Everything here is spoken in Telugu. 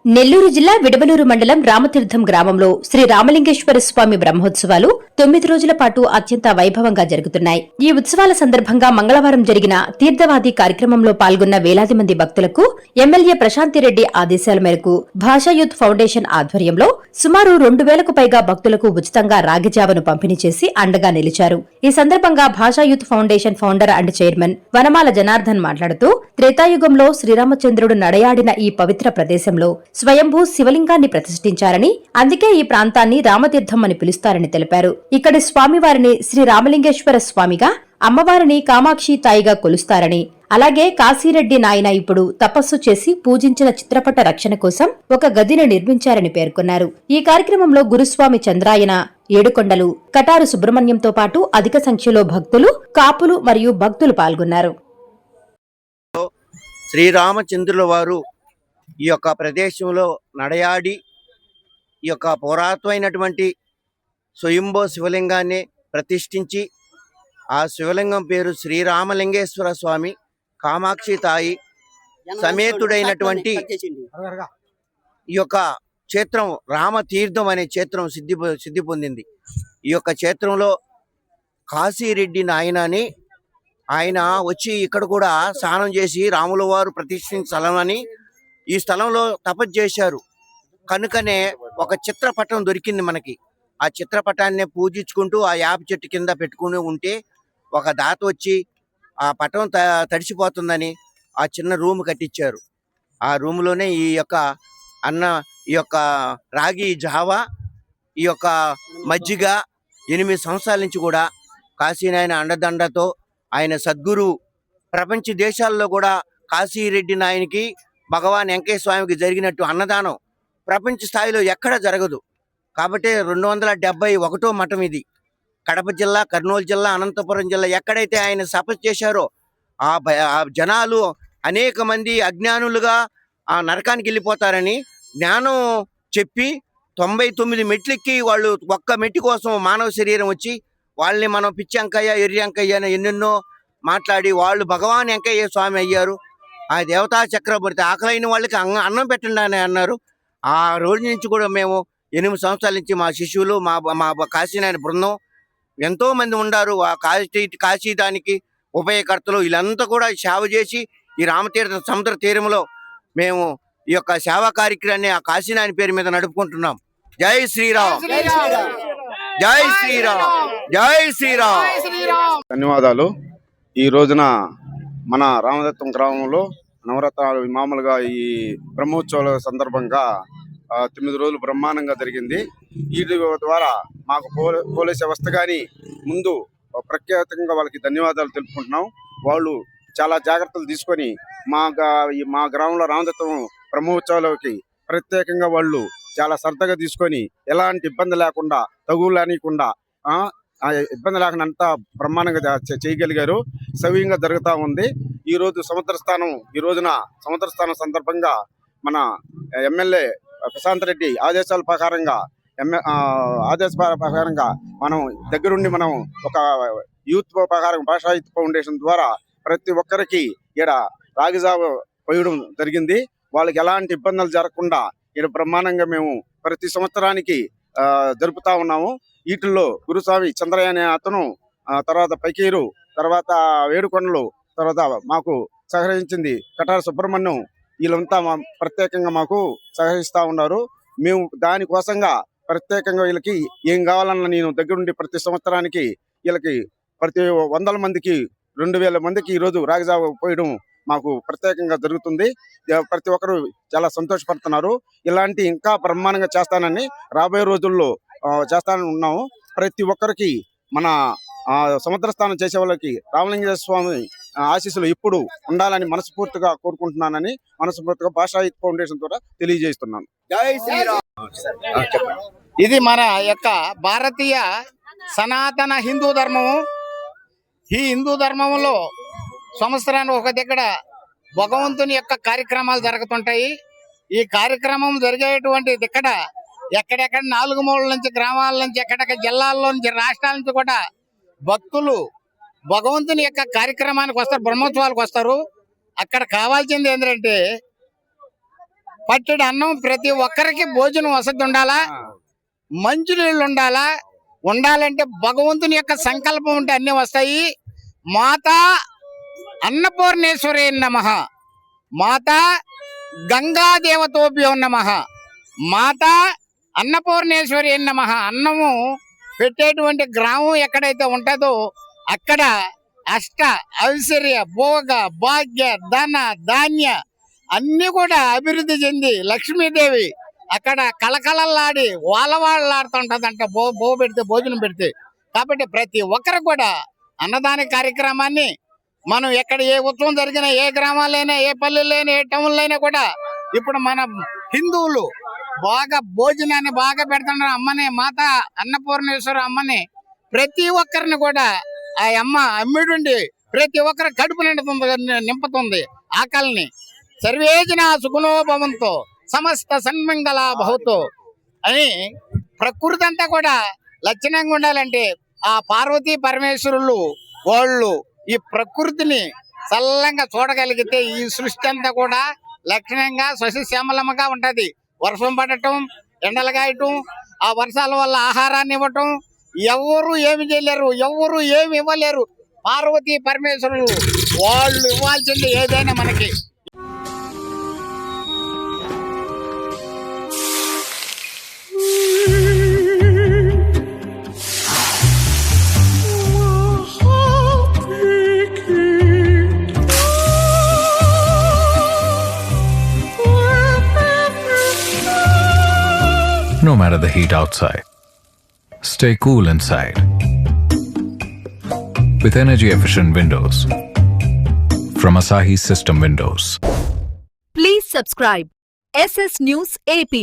నెల్లూరు జిల్లా విడవలూరు మండలం రామతీర్థం గ్రామంలో శ్రీ రామలింగేశ్వర స్వామి బ్రహ్మోత్సవాలు 9 రోజుల పాటు అత్యంత వైభవంగా జరుగుతున్నాయి. ఈ ఉత్సవాల సందర్భంగా మంగళవారం జరిగిన తీర్థవాది కార్యక్రమంలో పాల్గొన్న వేలాది మంది భక్తులకు ఎమ్మెల్యే ప్రశాంతిరెడ్డి ఆదేశాల మేరకు భాషా యూత్ ఫౌండేషన్ ఆధ్వర్యంలో సుమారు 2,000కు పైగా భక్తులకు ఉచితంగా రాగిజావను పంపిణీ చేసి అండగా నిలిచారు. ఈ సందర్భంగా Bhasha youth foundation founder and chairman Vanamala Janardhan మాట్లాడుతూ త్రేతాయుగంలో శ్రీరామచంద్రుడు నడయాడిన ఈ పవిత్ర ప్రదేశంలో స్వయంభూ శివలింగాన్ని ప్రతిష్ఠించారని, అందుకే ఈ ప్రాంతాన్ని రామతీర్థం అని పిలుస్తారని తెలిపారు. ఇక్కడి స్వామివారిని శ్రీ రామలింగేశ్వర స్వామిగా, అమ్మవారిని కామాక్షి తాయిగా కొలుస్తారని, అలాగే కాశీరెడ్డి నాయన ఇప్పుడు తపస్సు చేసి పూజించిన చిత్రపట రక్షణ కోసం ఒక గదిని నిర్మించారని పేర్కొన్నారు. ఈ కార్యక్రమంలో గురుస్వామి చంద్రాయన, ఏడుకొండలు, కటారు సుబ్రహ్మణ్యంతో పాటు అధిక సంఖ్యలో భక్తులు, కాపులు మరియు భక్తులు పాల్గొన్నారు. శ్రీరామచంద్రుల వారు ఈ యొక్క ప్రదేశంలో నడయాడి ఈ యొక్క పురాతనమైనటువంటి స్వయంభూ శివలింగాన్ని ప్రతిష్ఠించి, ఆ శివలింగం పేరు శ్రీరామలింగేశ్వర స్వామి, కామాక్షి తాయి సమేతుడైనటువంటి ఈ యొక్క క్షేత్రం రామతీర్థం అనే క్షేత్రం సిద్ధి పొందింది. ఈ యొక్క క్షేత్రంలో కాశీరెడ్డి నాయనని ఆయన వచ్చి ఇక్కడ కూడా స్నానం చేసి రాముల వారు ప్రతిష్ఠించిన స్థలమని ఈ స్థలంలో తపస్సు చేశారు. కనుకనే ఒక చిత్రపటం దొరికింది మనకి. ఆ చిత్రపటాన్ని పూజించుకుంటూ ఆ యాప చెట్టు కింద పెట్టుకుని ఉంటే ఒక దాత వచ్చి ఆ పటం తడిసిపోతుందని ఆ చిన్న రూమ్ కట్టించారు. ఆ రూమ్లోనే ఈ యొక్క రాగి జావా, ఈ యొక్క మజ్జిగ 8 సంవత్సరాల నుంచి కూడా కాశీనాయన అండదండతో ఆయన సద్గురు ప్రపంచ దేశాల్లో కూడా కాశీరెడ్డి నాయనికి, భగవాన్ వెంకయ్య స్వామికి జరిగినట్టు అన్నదానం ప్రపంచ స్థాయిలో ఎక్కడ జరగదు. కాబట్టి 271వ మఠం ఇది. కడప జిల్లా, కర్నూలు జిల్లా, అనంతపురం జిల్లా ఎక్కడైతే ఆయన తపస్సు చేశారో ఆ జనాలు అనేక మంది అజ్ఞానులుగా ఆ నరకానికి వెళ్ళిపోతారని జ్ఞానం చెప్పి 99 మెట్లెక్కి వాళ్ళు ఒక్క మెట్టి కోసం మానవ శరీరం వచ్చి వాళ్ళని మనం పిచ్చి అంకయ్య, ఎర్రి అంకయ్య అని ఎన్నెన్నో మాట్లాడి వాళ్ళు భగవాన్ వెంకయ్య స్వామి అయ్యారు. ఆ దేవతా చక్రవర్తి ఆకలైన వాళ్ళకి అన్నం పెట్టండి అని అన్నారు. ఆ రోజు నుంచి కూడా మేము 8 సంవత్సరాల నుంచి మా శిష్యులు, మా కాశీనాయన బృందం ఎంతో మంది ఉన్నారు. ఆ కాశీ దానికి ఉపయోగకర్తలు వీళ్ళంతా కూడా సేవ చేసి ఈ రామతీర్థ సముద్ర తీరంలో మేము ఈ యొక్క సేవా కార్యక్రమాన్ని ఆ కాశీనాయన పేరు మీద నడుపుకుంటున్నాం. జై శ్రీరామ్, జై శ్రీరామ్, జై శ్రీరామ్. ధన్యవాదాలు. ఈ రోజున మన రామతీర్థం గ్రామంలో నవరత్నాలు మామూలుగా ఈ బ్రహ్మోత్సవాల సందర్భంగా 9 రోజులు బ్రహ్మాండంగా జరిగింది. వీటి ద్వారా మాకు పోలీస్ వ్యవస్థ కానీ ముందు ప్రఖ్యాతంగా వాళ్ళకి ధన్యవాదాలు తెలుపుకుంటున్నాం. వాళ్ళు చాలా జాగ్రత్తలు తీసుకొని మా గ్రామంలో రామతీర్థం బ్రహ్మోత్సవాలకి ప్రత్యేకంగా వాళ్ళు చాలా శ్రద్ధగా తీసుకొని ఎలాంటి ఇబ్బంది లేకుండా, తగులేనియకుండా, ఇబ్బంది లేకుండా అంతా బ్రహ్మాండంగా చేయగలిగారు. సవ్యంగా జరుగుతూ ఉంది. ఈ రోజున సముద్ర స్థానం సందర్భంగా మన ఎమ్మెల్యే ప్రశాంత్ రెడ్డి ఆదేశాల ప్రకారంగా మనం దగ్గరుండి మనం ఒక యూత్ ప్రకారం భాషా యూత్ ఫౌండేషన్ ద్వారా ప్రతి ఒక్కరికి ఇక్కడ రాగిజావ పోయడం జరిగింది. వాళ్ళకి ఎలాంటి ఇబ్బందులు జరగకుండా ఇక్కడ బ్రహ్మాండంగా మేము ప్రతి సంవత్సరానికి జరుపుతా ఉన్నాము. వీటిల్లో గురుస్వామి చంద్రయ్య అనే అతను, తర్వాత పకీరు, తర్వాత ఏడుకొండలు, తర్వాత మాకు సహకరించింది కటారు సుబ్రహ్మణ్యం, వీళ్ళంతా ప్రత్యేకంగా మాకు సహకరిస్తూ ఉన్నారు. మేము దానికోసంగా ప్రత్యేకంగా వీళ్ళకి ఏం కావాలన్నా నేను దగ్గరుండి ప్రతి సంవత్సరానికి వీళ్ళకి ప్రతి 100 మందికి 2,000 మందికి ఈరోజు రాగిజావ పోయడం మాకు ప్రత్యేకంగా జరుగుతుంది. ప్రతి ఒక్కరు చాలా సంతోషపడుతున్నారు. ఇలాంటి ఇంకా బ్రహ్మాండంగా చేస్తానని రాబోయే రోజుల్లో చేస్తానని ఉన్నాము. ప్రతి ఒక్కరికి మన సముద్ర స్నానం చేసే వాళ్ళకి రామలింగేశ్వర స్వామి ఆశీస్సులు ఇప్పుడు ఉండాలని మనస్ఫూర్తిగా కోరుకుంటున్నానని మనస్ఫూర్తిగా భాషా యూత్ ఫౌండేషన్ ద్వారా తెలియజేస్తున్నాను. జై శ్రీరామ్. ఇది మన యొక్క భారతీయ సనాతన హిందూ ధర్మము. ఈ హిందూ ధర్మంలో సంవత్సరానికి ఒక దగ్గర భగవంతుని యొక్క కార్యక్రమాలు జరుగుతుంటాయి. ఈ కార్యక్రమం జరిగేటువంటి ఇక్కడ ఎక్కడెక్కడ 4 మూలల నుంచి, గ్రామాల నుంచి, ఎక్కడెక్కడ జిల్లాల్లో నుంచి, రాష్ట్రాల నుంచి కూడా భక్తులు భగవంతుని యొక్క కార్యక్రమానికి వస్తారు, బ్రహ్మోత్సవాలకు వస్తారు. అక్కడ కావాల్సింది ఏంటంటే పట్టెడు అన్నం, ప్రతి ఒక్కరికి భోజనం వసతి ఉండాలా, మంచినీళ్ళు ఉండాలంటే భగవంతుని యొక్క సంకల్పం ఉంటే అన్ని వస్తాయి. మాతా అన్నపూర్ణేశ్వరి నమః, మాతా గంగాదేవతోభ్యో నమః, మాతా అన్నపూర్ణేశ్వరి నమః. అన్నము పెట్టేటువంటి గ్రామం ఎక్కడైతే ఉంటుందో అక్కడ అష్ట ఐశ్వర్య భోగ భాగ్య ధన ధాన్య అన్ని కూడా అభివృద్ధి చెంది లక్ష్మీదేవి అక్కడ కళకళలాడి వాళ్ళవాళ్ళలాడుతుంటదంట పెడితే, భోజనం పెడితే. కాబట్టి ప్రతి ఒక్కరు కూడా అన్నదాన కార్యక్రమాన్ని మనం ఎక్కడ ఏ ఉత్సవం జరిగినా, ఏ గ్రామాలైనా, ఏ పల్లెలైనా, ఏ టౌన్లైనా కూడా ఇప్పుడు మన హిందువులు బాగా భోజనాన్ని బాగా పెడుతున్నారు. అమ్మని, మాత అన్నపూర్ణేశ్వర అమ్మని ప్రతి ఒక్కరిని కూడా ఆ అమ్మ అమ్మిడుండి ప్రతి ఒక్కరి కడుపు నింపుతుంది ఆకలిని. సర్వేజన సుఖనో భవంతో సమస్త సన్మంగళ భవతో అని ప్రకృతి అంతా కూడా లక్షణంగా ఉండాలంటే ఆ పార్వతీ పరమేశ్వరులు వాళ్ళు ఈ ప్రకృతిని చల్లంగా చూడగలిగితే ఈ సృష్టి అంతా కూడా లక్షణంగా సస్యశ్యామలంగా ఉంటది. వర్షం పడటం, ఎండలు కాయటం, ఆ వర్షాల వల్ల ఆహారాన్ని ఇవ్వటం, ఎవరు ఏమి చేయలేరు, ఎవరు ఏమి ఇవ్వలేరు. పార్వతీ పరమేశ్వరులు వాళ్ళు ఇవ్వాల్సింది ఏదైనా మనకి. No matter the heat outside, stay cool inside with energy-efficient windows from Asahi System Windows. Please subscribe SS News AP.